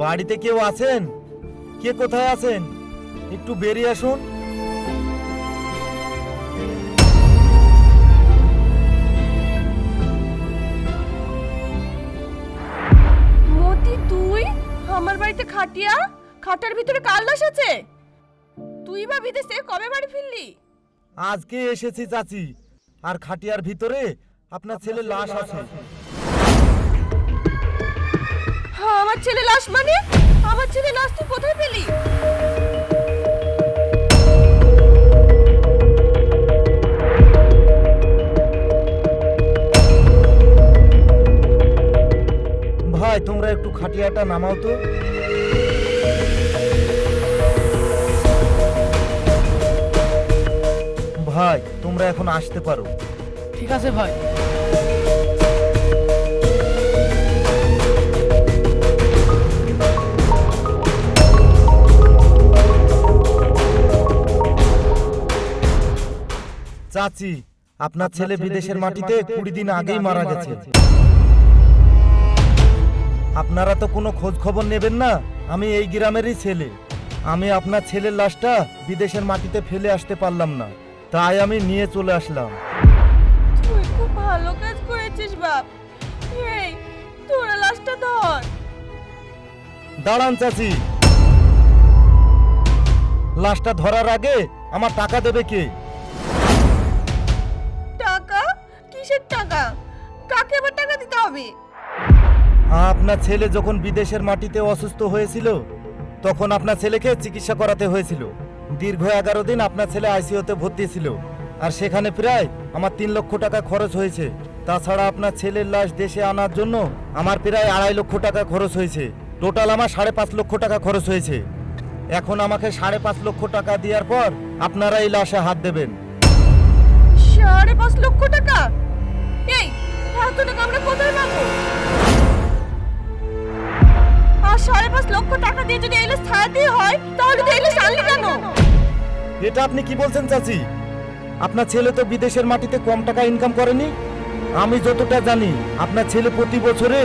বাড়িতে কেউ আছেন? কে কোথায় আছেন? একটু বেরিয়ে আসুন। মতি, তুই আমার বাড়িতে খাটিয়া? খাটার ভিতরে কার লাশ আছে? তুই বা বিদেশে কবে বাড়ি ফিরলি? আজকে এসেছি চাচি, আর খাটিয়ার ভিতরে আপনার ছেলের লাশ আছে। হ্যাঁ, আমার ছেলে লাশ মানে? আমার ছেলে লাশ তুই কোথায় পেলি? ভাই, তোমরা একটু খাটিয়াটা নামাও তো। ভাই, তোমরা এখন আসতে পারো। ঠিক আছে ভাই। চাচি, আপনার ছেলে বিদেশের মাটিতে 20 দিন আগেই মারা গেছে। আপনারা তো কোনো খোঁজ খবর নেবেন না। আমি এই গ্রামেরই ছেলে। আমি আপনার ছেলের লাশটা বিদেশের মাটিতে ফেলে আসতে পারলাম না, তাই আমি নিয়ে চলে আসলাম। তুই খুব ভালো কাজ করেছিস বাপ। এই, তোরা লাশটা ধর। দাঁড়ান চাচি, লাশটা ধরার আগে আমার টাকা দেবে কে? টাকা? কিসের টাকা? কাকে আবার টাকা দিতে হবে? আপনার ছেলে যখন বিদেশের মাটিতে অসুস্থ হয়েছিল, তখন আপনার ছেলেকে চিকিৎসা করাতে হয়েছিল। দীর্ঘ 11 দিন আপনার ছেলে আইসিইউতে ভর্তি ছিল, আর সেখানে প্রায় আমার 3 লক্ষ টাকা খরচ হয়েছে। তাছাড়া আপনার ছেলের লাশ দেশে আনার জন্য আমার প্রায় 2.5 লক্ষ টাকা খরচ হয়েছে। টোটাল আমার 5.5 লক্ষ টাকা খরচ হয়েছে। এখন আমাকে 5.5 লক্ষ টাকা দেওয়ার পর আপনারা এই লাশে হাত দেবেন। 5.5 লক্ষ টাকা? এই, এত টাকা আমরা কোথায় পাবো? আর 5.5 লক্ষ টাকা দিয়ে যদি এই লাশ ছাড়াতেই হয়, তাহলে তো এই লাশ আনলি কেন? এটা আপনি কি বলছেন চাচি? আপনার ছেলে তো বিদেশের মাটিতে কম টাকা ইনকাম করেনি। আমি যতটা জানি আপনার ছেলে প্রতি বছরে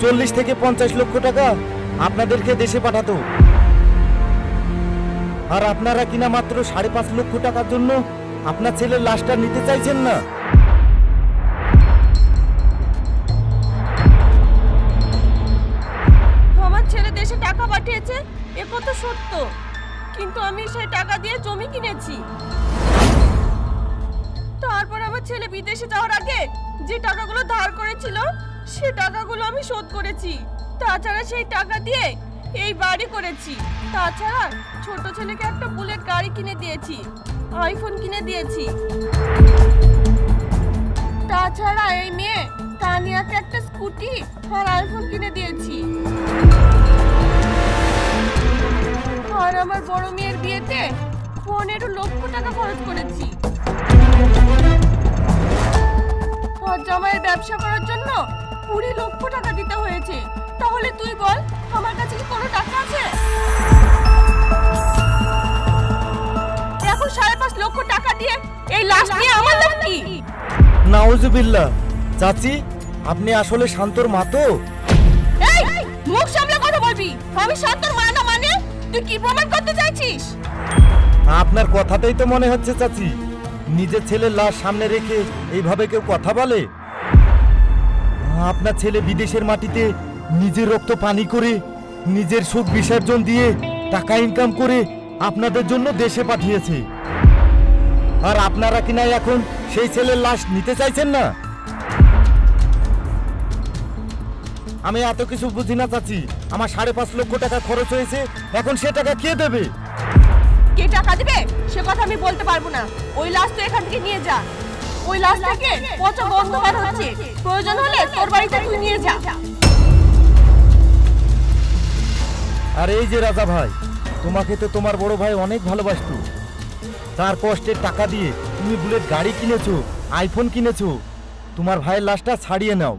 40 থেকে 50 লক্ষ টাকা আপনাদেরকে দেশে পাঠাতো, আর আপনারা কিনা মাত্র 5.5 লক্ষ টাকার জন্য আপনার ছেলের লাশটা নিতে চাইছেন না। আমার ছেলে দেশে টাকা পাঠিয়েছে, এ কথা সত্য, কিন্তু আমি সেই টাকা দিয়ে জমি কিনেছি। তারপর আমার ছেলে বিদেশে যাওয়ার আগে যে টাকাগুলো ধার করেছিল, সে টাকাগুলো আমি শোধ করেছি। তাছাড়া সেই টাকা দিয়ে এই বাড়ি করেছি। তাছাড়া ছোট ছেলেকে একটা বুলেট গাড়ি কিনে দিয়েছি, আইফোন কিনে দিয়েছি। তাছাড়া এই মেয়ে তানিয়াকে একটা স্কুটি আর আইফোন কিনে দিয়েছি। আর আমার বড় মেয়ের বিয়েতে 15 লক্ষ টাকা খরচ করেছি। আর জামাইয়ের ব্যবসা করার জন্য 20 লক্ষ টাকা দিতে হয়েছে। তাহলে তুই বল, আমার কাছে কি কোনো টাকা আছে? এখন 5.5 লক্ষ টাকা দিয়ে এই লাশ নিয়ে আমার লাভ কি? নাউজুবিল্লাহ। চাচি, আপনি আসলে শান্তর মা তো? এই, মুখ সামলে কথা বলবি। আমি শান্তর মা না মানে? তুই কি প্রমাণ করতে চাইছিস? আপনার কথাতেই তো মনে হচ্ছে চাচি, নিজের ছেলের লাশ সামনে রেখে এইভাবে কেউ কথা বলে? আপনার ছেলে বিদেশের মাটিতে নিজের রক্ত পানি করে, নিজের সুখ বিসর্জন দিয়ে টাকা ইনকাম করে আপনাদের জন্য দেশে পাঠিয়েছে, আর আপনারা কিনা এখন সেই ছেলের লাশ নিতে চাইছেন না। আমি এত কিছু বুঝি না চাচি। আমার 5.5 লক্ষ টাকা খরচ হয়েছে, এখন সে টাকা কে দেবে? কে টাকা দিবে সে কথা আমি বলতে পারবো না। ওই লাশ তো এখান থেকে নিয়ে যা। ওই লাশ থেকে পচা গন্ধ বার হচ্ছে। প্রয়োজন হলে তোর বাড়িতে তুই নিয়ে যা। আর এই যে রাজা ভাই, তোমাকে তো তোমার বড় ভাই অনেক ভালোবাসতো। তার কষ্টের টাকা দিয়ে তুমি বুলেট গাড়ি কিনেছো, আইফোন কিনেছো। তোমার ভাইয়ের লাশটা ছাড়িয়ে নাও।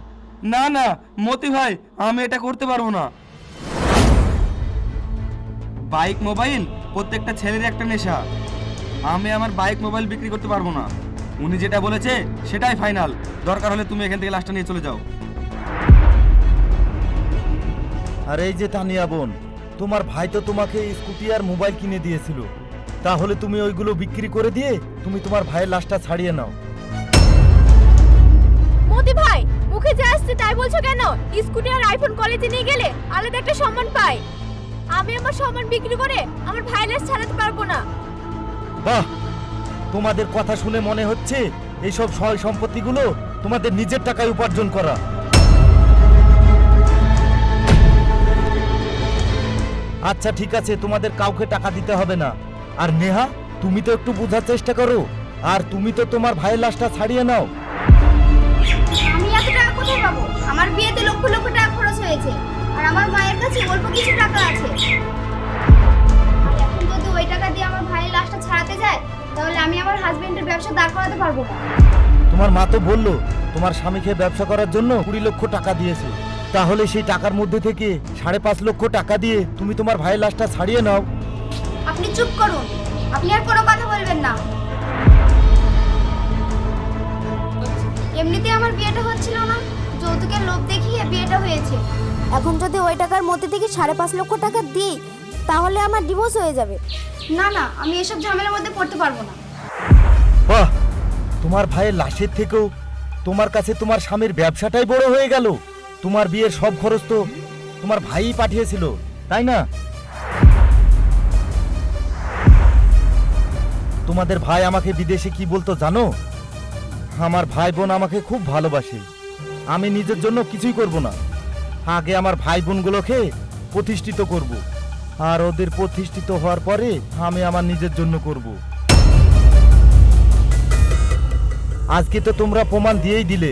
না না মতি ভাই, আমি এটা করতে পারবো না। বাইক মোবাইল প্রত্যেকটা ছেলের একটা নেশা। আমি আমার বাইক মোবাইল বিক্রি করতে পারবো না। উনি যেটা বলেছে সেটাই ফাইনাল। দরকার হলে তুমি এখান থেকে লাশটা নিয়ে চলে যাও। আর এই যে তানিয়া বোন, তোমার ভাই তো তোমাকে স্কুটি আর মোবাইল কিনে দিয়েছিল, তাহলে তুমি ওইগুলো বিক্রি করে দিয়ে তুমি তোমার ভাইয়ের লাশটা ছাড়িয়ে নাও। মতি ভাই, মুখে যা আসছে তাই বলছো কেন? স্কুটি আর আইফোন কলেজে নিয়ে গেলে আলাদা একটা সম্মান পাই। আমি আমার সম্মান বিক্রি করে আমার ভাইয়ের লাশ ছাড়াতে পারবো না। বাহ, তোমাদের কথা শুনে মনে হচ্ছে এইসব সয় সম্পত্তিগুলো তোমাদের নিজের টাকায় উপার্জন করা। আচ্ছা ঠিক আছে, তোমাদের কাউকে টাকা দিতে হবে না। আর নেহা, তুমি তো একটু বোঝার চেষ্টা করো, আর তুমি তো তোমার ভাইয়ের লাশটা ছাড়িয়ে নাও। আমি এত টাকা কোথায় পাবো? আমার বিয়েতে লক্ষ লক্ষ টাকা খরচ হয়েছে, আর আমার মায়ের কাছে অল্প কিছু টাকা আছে। আর এখন যদি ওই টাকা দিয়ে আমার ভাইয়ের লাশটা ছাড়াতে যায়, তাহলে আমি আমার হাজবেন্ডের ব্যবসা দাঁড় করাতে পারবো না। তোমার মা তো বললো তোমার স্বামীকে ব্যবসা করার জন্য 20 লক্ষ টাকা দিয়েছে, তাহলে সেই টাকার মধ্যে থেকে 5.5 লক্ষ টাকা দিয়ে তুমি তোমার ভাইয়ের লাশটা ছাড়িয়ে নাও। আপনি চুপ করুন, আপনি আর কোনো কথা বলবেন না। এমনিতে আমার বিয়েটা হচ্ছিল না, যৌতুকের লোভ দেখিয়ে বিয়েটা হয়েছে। এখন যদি ওই টাকার মধ্যে থেকে 5.5 লক্ষ টাকা দিই, তাহলে আমার ডিভোর্স হয়ে যাবে। না না, আমি এসব ঝামেলার মধ্যে পড়তে পারবো না। বাহ, তোমার ভাইয়ের লাশের থেকেও তোমার কাছে তোমার স্বামীর ব্যবসাটাই বড় হয়ে গেল। তোমার বিয়ের সব খরচ তো তোমার ভাইই পাঠিয়েছিল, তাই না? তোমাদের ভাই আমাকে বিদেশে কি বলতো জানো? আমার ভাই বোন আমাকে খুব ভালোবাসে, আমি নিজের জন্য কিছুই করব না, আগে আমার ভাই বোনগুলোকে প্রতিষ্ঠিত করব, আর ওদের প্রতিষ্ঠিত হওয়ার পরে আমি আমার নিজের জন্য করব। আজকে তো তোমরা প্রমাণ দিয়েই দিলে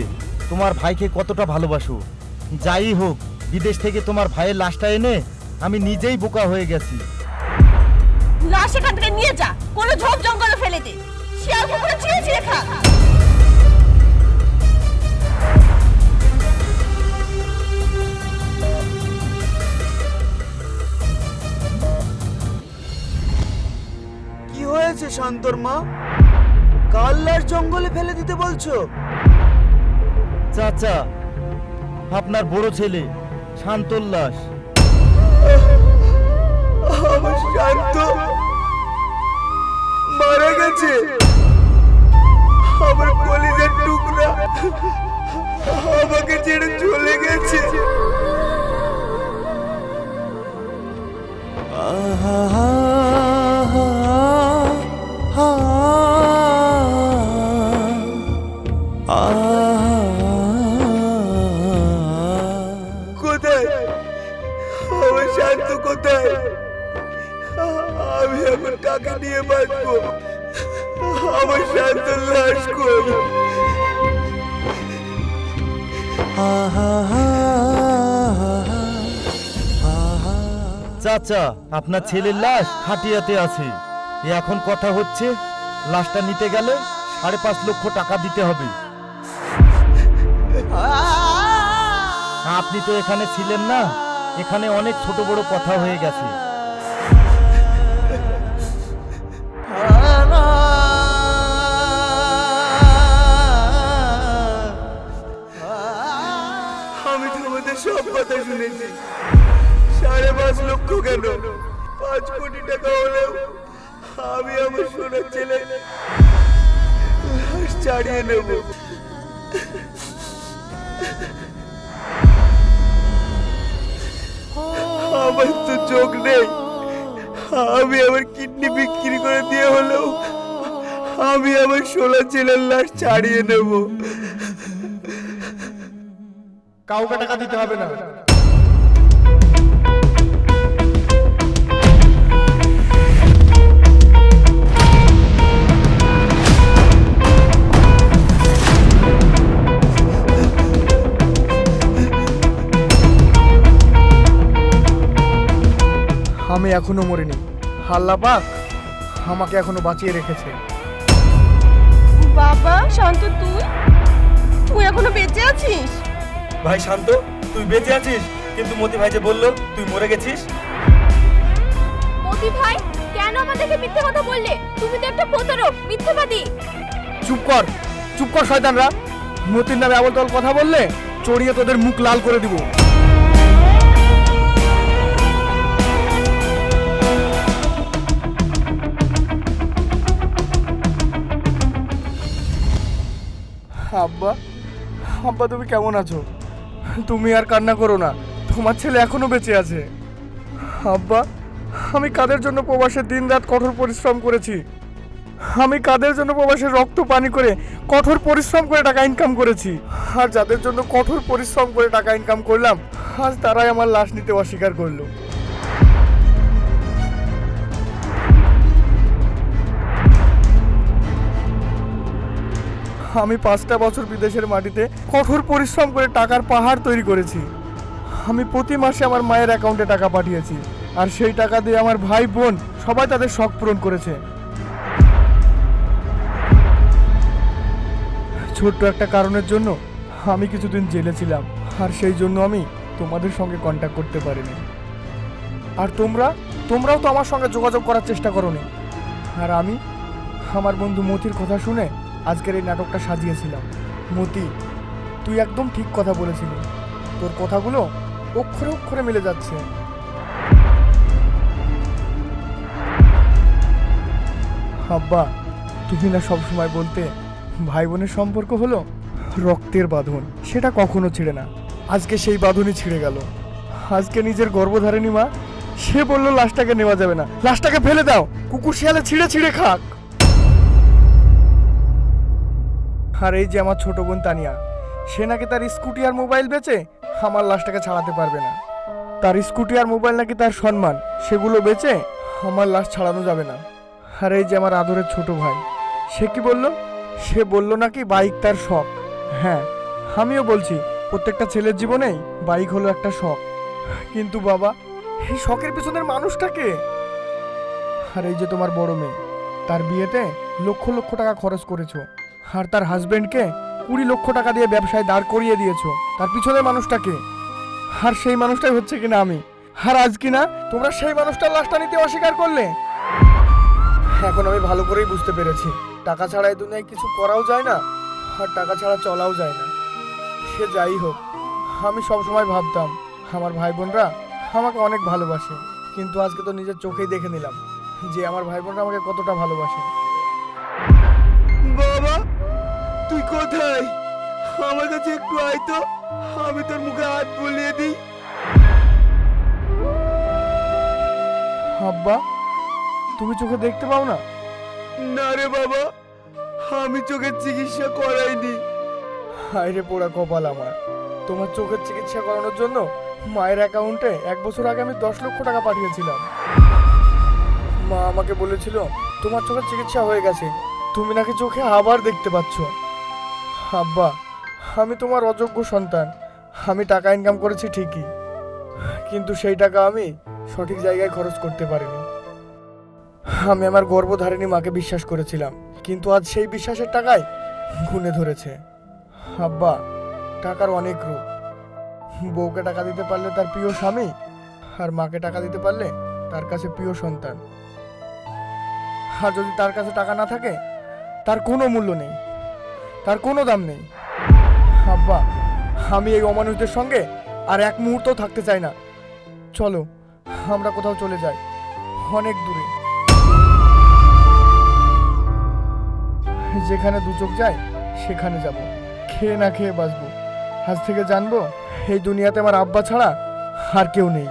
তোমার ভাইকে কতটা ভালোবাসো। যাই হোক, বিদেশ থেকে তোমার ভাইয়ের লাশটা এনে আমি নিজেই বোকা হয়ে গেছি। লাশ এখান থেকে নিয়ে যা, কোনো ঝোপ জঙ্গলে ফেলে দে, শিয়াল কুকুরে ছিঁড়ে ছিঁড়ে খা। কি হয়েছে শান্তর মা? কার লাশ জঙ্গলে ফেলে দিতে বলছো? চাচা, আপনার বড় ছেলে শান্তর লাশ। আমার শান্ত মারা গেছে। আমার কলিজার টুকরা আমাকে ছেড়ে চলে গেছে। কোথায় আমার শান্ত? কোথায়? আমি এখন কাকে নিয়ে বাঁচবো? আমার শান্ত লাশ কই? চাচা, আপনার ছেলের লাশ খাটিয়াতে আছে। এখন কথা হচ্ছে লাশটা নিতে গেলে 5.5 লক্ষ টাকা দিতে হবে। আপনি তো এখানে ছিলেন না, এখানে অনেক ছোট বড় কথা হয়ে গেছে। আমি তোমাদের সব কথা শুনেছি। 5.5 লক্ষ কেন, 5 কোটি টাকা হলেও আমি আমার সোনার ছেলে লাশ ছাড়িয়ে নেব। আমার তো চোখ নেই, আমি আমার কিডনি বিক্রি করে দিয়ে হলেও আমি আমার সোনার ছেলের লাশ ছাড়িয়ে নেব। কাউকে টাকা দিতে হবে না। আমি এখনো মরিনি, আল্লাহ পাক আমাকে এখনো বাঁচিয়ে রেখেছে। বাবা শান্ত, তুই এখনো বেঁচে আছিস? ভাই শান্ত, তুই বেঁচে আছিস, কিন্তু মতি ভাই যে বললো তুই মরে গেছিস। মতি ভাই, কেন আমাদেরকে মিথ্যে কথা বললে? তুমি তো একটা প্রতারক, মিথ্যাবাদী। চুপ কর, চুপ কর শয়তানরা। মতির নামে আবল তাবল কথা বললে চড়িয়ে তোদের মুখ লাল করে দিব। আব্বা, আব্বা তুমি কেমন আছো? তুমি আর কান্না করো না, তোমার ছেলে এখনো বেঁচে আছে। আব্বা, আমি কাদের জন্য প্রবাসে দিনরাত কঠোর পরিশ্রম করেছি, আমি কাদের জন্য প্রবাসে রক্ত পানি করে কঠোর পরিশ্রম করে টাকা ইনকাম করেছি, আর যাদের জন্য কঠোর পরিশ্রম করে টাকা ইনকাম করলাম আজ তারাই আমার লাশ নিতে অস্বীকার করলো। আমি 5টা বছর বিদেশের মাটিতে কঠোর পরিশ্রম করে টাকার পাহাড় তৈরি করেছি। আমি প্রতি মাসে আমার মায়ের অ্যাকাউন্টে টাকা পাঠিয়েছি, আর সেই টাকা দিয়ে আমার ভাই বোন সবাই তাদের শখ পূরণ করেছে। ছোট্ট একটা কারণের জন্য আমি কিছুদিন জেলে ছিলাম, আর সেই জন্য আমি তোমাদের সঙ্গে কন্ট্যাক্ট করতে পারিনি। আর তোমরাও তো আমার সঙ্গে যোগাযোগ করার চেষ্টা করোনি। আর আমি আমার বন্ধু মতির কথা শুনে আজকের এই নাটকটা সাজিয়েছিলাম। মতি, তুই একদম ঠিক কথা বলেছিলি, তোর কথাগুলো অক্ষরে অক্ষরে মিলে যাচ্ছে। আব্বা, তুমি না সবসময় বলতে ভাই বোনের সম্পর্ক হলো রক্তের বাঁধন, সেটা কখনো ছিঁড়ে না। আজকে সেই বাঁধনই ছিঁড়ে গেল। আজকে নিজের গর্ভধারিণী মা সে বললো লাশটাকে নেওয়া যাবে না, লাশটাকে ফেলে দাও, কুকুর শিয়ালে ছিঁড়ে ছিঁড়ে খাক। আর এই যে আমার ছোট বোন তানিয়া, সে নাকি তার স্কুটি আর মোবাইল বেচে আমার লাশটাকে ছাড়াতে পারবে না। তার স্কুটি আর মোবাইল নাকি তার সম্মান, সেগুলো বেচে আমার লাশ ছাড়ানো যাবে না। আর এই যে আমার আদরের ছোট ভাই, সে কি বললো? সে বলল নাকি বাইক তার শখ। হ্যাঁ, আমিও বলছি প্রত্যেকটা ছেলের জীবনেই বাইক হলো একটা শখ, কিন্তু বাবা এই শখের পিছনের মানুষটাকে। আর এই যে তোমার বড় মেয়ে, তার বিয়েতে লক্ষ লক্ষ টাকা খরচ করেছো, আর তার হাজবেন্ডকে 20 লক্ষ টাকা দিয়ে ব্যবসায় দাঁড় করিয়ে দিয়েছো, তার পিছনের মানুষটাকে। আর সেই মানুষটাই হচ্ছে কিনা আমি। আর আজ কিনা তোমরা সেই মানুষটার লাশটা নিতে অস্বীকার করলে। এখন আমি ভালো করেই বুঝতে পেরেছি, টাকা ছাড়া এই দুনিয়ায় কিছু করাও যায় না, আর টাকা ছাড়া চলাও যায় না। সে যাই হোক, আমি সবসময় ভাবতাম আমার ভাই বোনরা আমাকে অনেক ভালোবাসে, কিন্তু আজকে তো নিজের চোখেই দেখে নিলাম যে আমার ভাই বোনরা আমাকে কতটা ভালোবাসে। বাবা, তুই কোথায়? আমার কাছে একটু আয় তো, আমি তোর মুখে হাত বুলিয়ে দিই। আব্বা, তুমি চোখে দেখতে পাও না? না রে বাবা, আমি চোখের চিকিৎসা করাইনি। হায় রে পোড়া কপাল আমার, তোমার চোখের চিকিৎসা করানোর জন্য মায়ের অ্যাকাউন্টে 1 বছর আগে আমি 10 লক্ষ টাকা পাঠিয়েছিলাম। মা আমাকে বলেছিল তোমার চোখের চিকিৎসা হয়ে গেছে, তুমি নাকি চোখে আবার দেখতে পাচ্ছ। আব্বা, আমি তোমার অযোগ্য সন্তান, আমি টাকা ইনকাম করেছি ঠিকই, কিন্তু সেই টাকা আমি সঠিক জায়গায় খরচ করতে পারিনি। আমি আমার গর্ভধারিণী মাকে বিশ্বাস করেছিলাম, কিন্তু আজ সেই বিশ্বাসের টাকায় ঘুণে ধরেছে। আব্বা, টাকার অনেক রূপ। বউকে টাকা দিতে পারলে তার প্রিয় স্বামী, আর মাকে টাকা দিতে পারলে তার কাছে প্রিয় সন্তান। আর যদি তার কাছে টাকা না থাকে, তার কোনো মূল্য নেই, তার কোনো দাম নেই। আব্বা, আমি এই অমানুষদের সঙ্গে আর এক মুহূর্তও থাকতে চাই না। চলো আমরা কোথাও চলে যাই, অনেক দূরে, যেখানে দু চোখ যায় সেখানে যাব, খেয়ে না খেয়ে বাঁচবো। আজ থেকে জানবো এই দুনিয়াতে আমার আব্বা ছাড়া আর কেউ নেই।